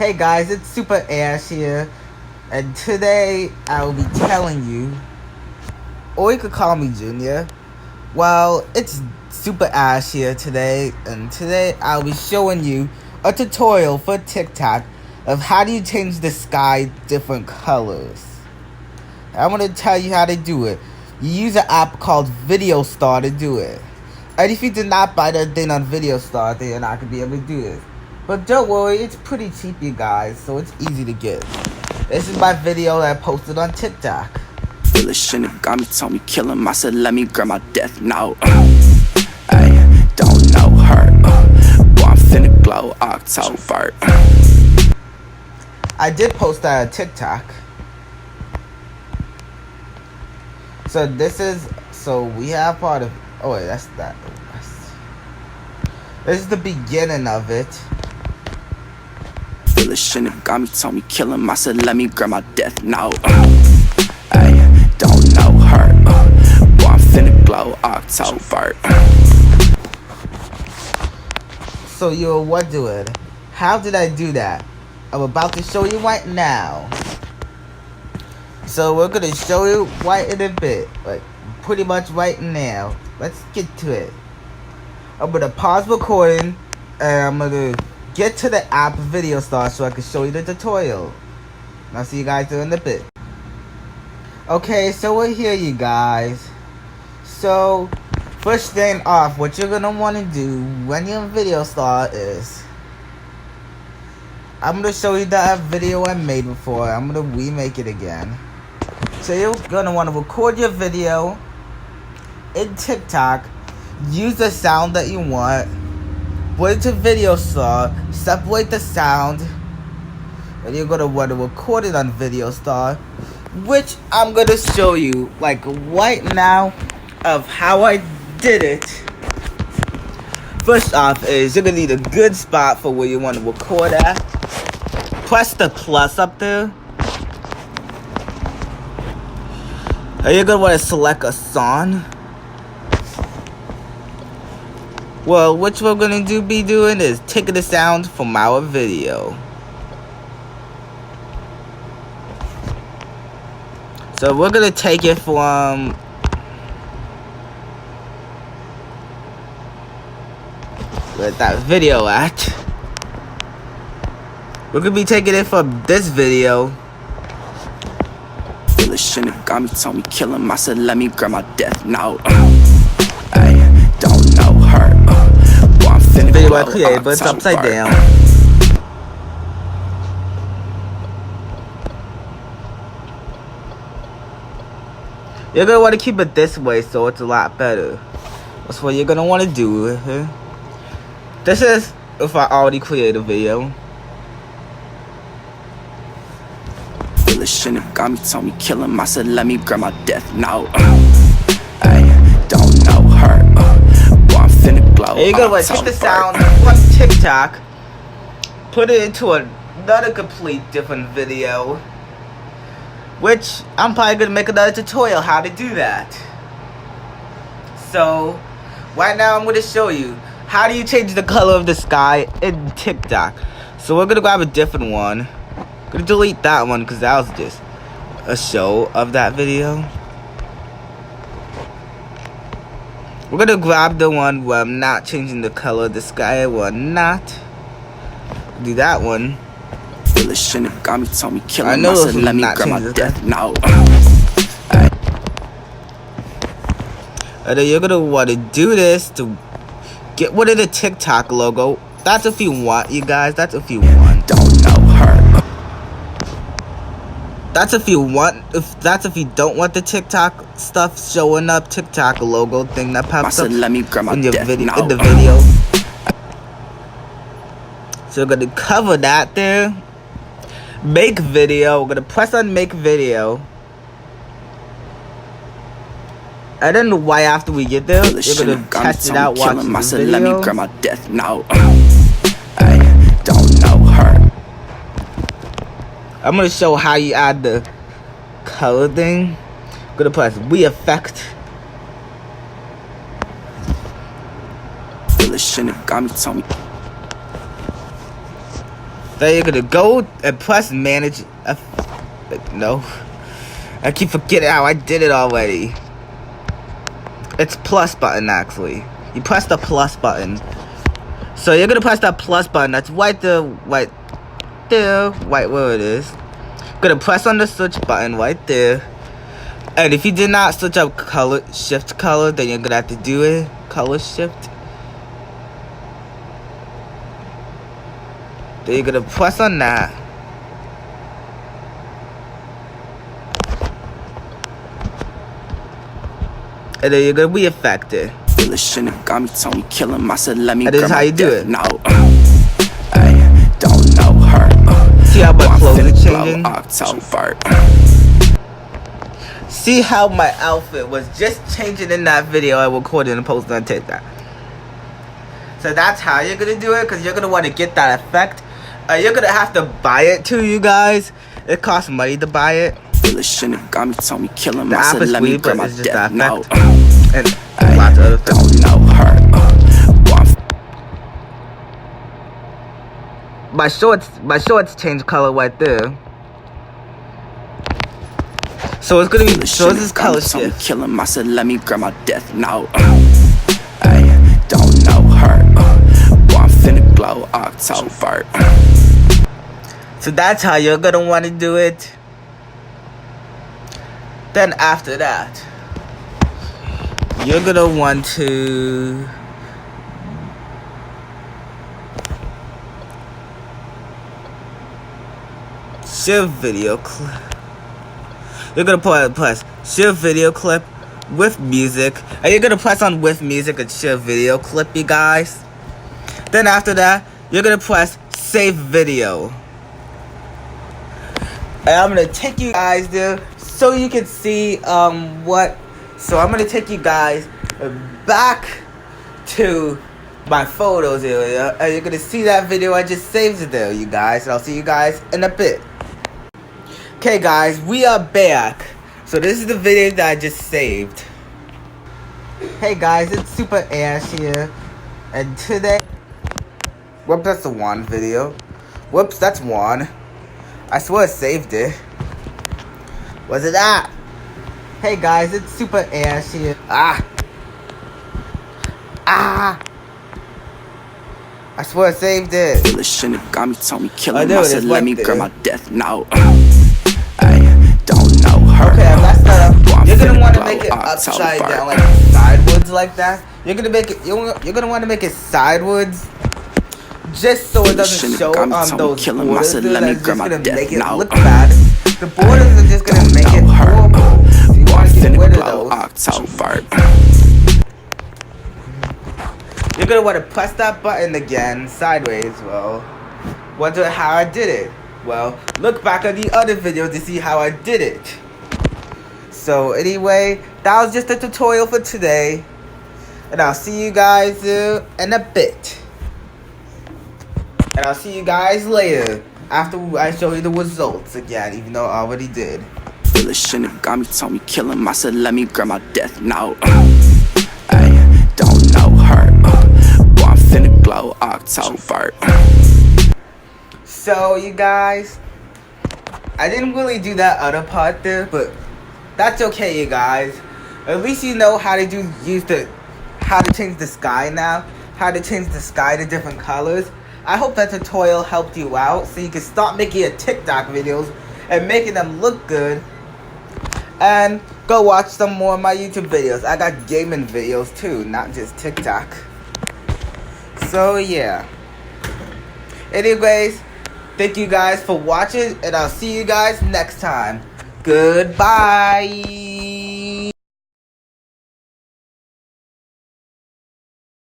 Hey guys, it's Super Ash here, and today I will be telling you, or you could call me Junior. Well, it's Super Ash here today, and today I'll be showing you a tutorial for TikTok of how do you change the sky different colors. I'm going to tell you how to do it. You use an app called Video Star to do it. And if you did not buy the thing on Video Star, then you're not going to be able to do this. But don't worry, it's pretty cheap, you guys, so it's easy to get. This is my video that I posted on TikTok. Feel the shit got me, told me kill him. I said let me grab my death note. Ay, don't know her. Boy, I'm finna glow October. I did post that on TikTok. So this is, so we have part of, oh wait, that's that. This is the beginning of it. Feel the shit got me, told me kill him. I said let me grab my death note. Ay, don't know her. Boy, I'm finna glow October. So you're what doing? How did I do that? I'm about to show you right now. So we're gonna show you right in a bit, like pretty much right now. Let's get to it. I'm gonna pause recording and I'm gonna get to the app Video Star so I can show you the tutorial. And I'll see you guys in a bit. Okay, so we're here, you guys. So first thing off, what you're gonna want to do when you're in Video Star is I'm gonna show you that video I made before. I'm gonna remake it again. So you're gonna want to record your video in TikTok, use the sound that you want, put it to Video Star, separate the sound, and you're gonna want to record it on Video Star, which I'm gonna show you like right now of how I did it. First off is you're gonna need a good spot for where you want to record at. Press the plus up there. And you're gonna want to select a song. Well, what we're gonna be doing is taking the sound from our video. So we're gonna take it from where that video at. We're gonna be taking it from this video. Feel the shit got me, told me kill him. I said let me grab my death note. Ay, don't know her. Boy, I'm finna Video glow I created, but it's upside October. down. You're gonna want to keep it this way so it's a lot better. That's what you're gonna want to do. This is if I already created a video. Feel the shit got me, told me kill him. I said let me grab my death note. Ay, don't know her. Boy, I'm finna glow And you're gonna want to take the sound from TikTok, put it into another complete different video, which I'm probably gonna make another tutorial how to do that. So right now I'm gonna show you how do you change the color of the sky in TikTok. So we're gonna grab a different one. Gonna delete that one because that was just a show of that video. We're gonna grab the one where I'm not changing the color of the sky. We're not do that one. Feel the shit got me, told me kill him. I know I this said was let me not grab my changing death note. And then you're gonna want to do this to get rid of the TikTok logo. That's if you want, you guys. That's if you want. Don't know her. That's if you want. That's if you don't want the TikTok stuff showing up. TikTok logo thing that I pops up said let me grab my in your death video. note. In the video. So we're gonna cover that there. Make video. We're gonna press on make video. And then right after we get there, you're gonna test it out, watch the I said video. let me grab my death note. Ay, don't know her. I'm gonna show how you add the color thing. I'm gonna press we effect. Feel the shit got me, told me. Then you're gonna go and press manage. No, I keep forgetting how I did it already. It's plus button actually. You press the plus button. So you're gonna press that plus button. That's right there, right where it is. Gonna press on the switch button right there. And if you did not switch up color, shift color, then you're gonna have to do it. Color shift. Then you're gonna press on that. And then you're gonna be affected. Got me, told me kill him. I said, let me. And this is how you do it. No, I don't know her. See how my clothes are changing? October. See how my outfit was just changing in that video I recorded and posted on TikTok. So that's how you're gonna do it, because you're gonna want to get that effect. You're gonna have to buy it too, you guys. It costs money to buy it. Got me, told me kill him. The I app said, is let me weird, grab but my it's just death. the No, effect. And lots of other things. don't know her. My shorts change color right there. So it's gonna be, so this color shift. Kill him. I said, let me grab my death. No, I don't know her. I'm finna glow October. So that's how you're gonna want to do it. Then after that, you're gonna want to share video clip. You're gonna press share video clip with music, and you're gonna press on with music and share video clip, you guys. Then after that, you're gonna press save video. And I'm gonna take you guys there so you can see what. So I'm gonna take you guys back to my photos area, and you're gonna see that video I just saved there, you guys. And I'll see you guys in a bit. Okay, guys, we are back. So this is the video that I just saved. Hey guys, it's Super Ash here, and today, whoops, that's the one video. Whoops, that's one. I swear I saved it. Was it that? Hey guys, it's Super Ash here. I swear I saved it. Got me, told me kill him. I know, I said, it's let right me there. grab my death. No, I don't know her. Okay, I messed that up. You're gonna want to finna make it blow upside October. down, like sideways, like that. You're gonna make it. You're gonna want to make it sideways, just so it doesn't show Got me, told me those kill him. I borders. said, There, let me that's grab just my gonna death. make it No, look bad. The borders are just gonna make it know her. horrible. So you want to get finna rid of blow those. October. You're gonna want to press that button again sideways. Well, wonder how I did it. Well, look back at the other video to see how I did it. So anyway, that was just a tutorial for today, and I'll see you guys in a bit. And I'll see you guys later after I show you the results again, even though I already did. Got me, told me kill him. I said, let me grab my death. No, I don't know her. I'm finna glow October. So you guys, I didn't really do that other part there, but that's okay, you guys. At least you know how to how to change the sky now, how to change the sky to different colors. I hope that tutorial helped you out, so you can start making your TikTok videos and making them look good. And go watch some more of my YouTube videos. I got gaming videos too, not just TikTok. So yeah. Anyways, thank you guys for watching, and I'll see you guys next time. Goodbye.